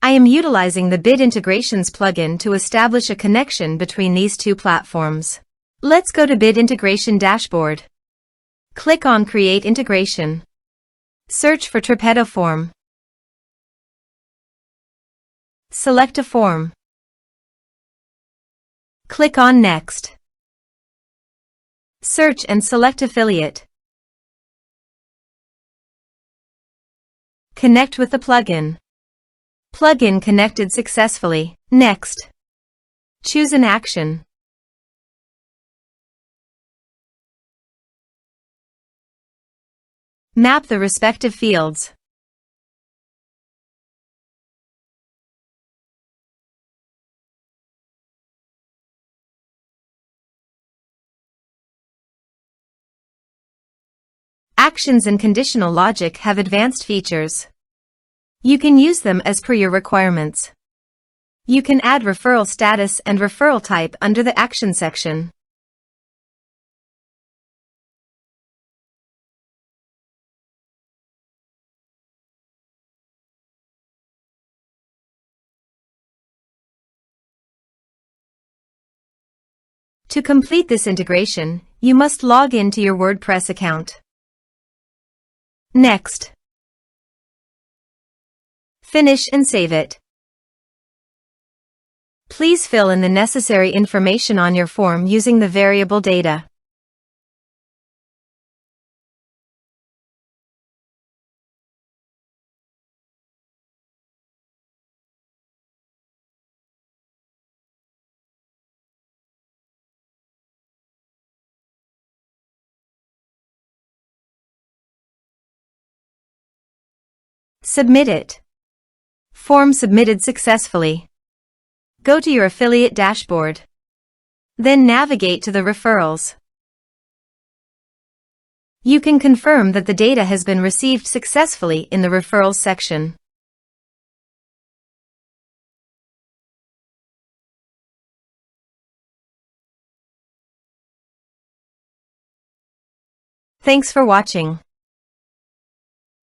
I am utilizing the Bid Integrations plugin to establish a connection between these two platforms. Let's go to Bid Integration Dashboard. Click on Create Integration. Search for Tripetto form. Select a form. Click on Next. Search and select Affiliate. Connect with the plugin. Plugin connected successfully. Next. Choose an action. Map the respective fields. Actions and conditional logic have advanced features. You can use them as per your requirements. You can add referral status and referral type under the Action section. To complete this integration, you must log in to your WordPress account. Next. Finish and save it. Please fill in the necessary information on your form using the variable data. Submit it. Form submitted successfully. Go to your affiliate dashboard. Then navigate to the referrals. You can confirm that the data has been received successfully in the referrals section. Thanks for watching.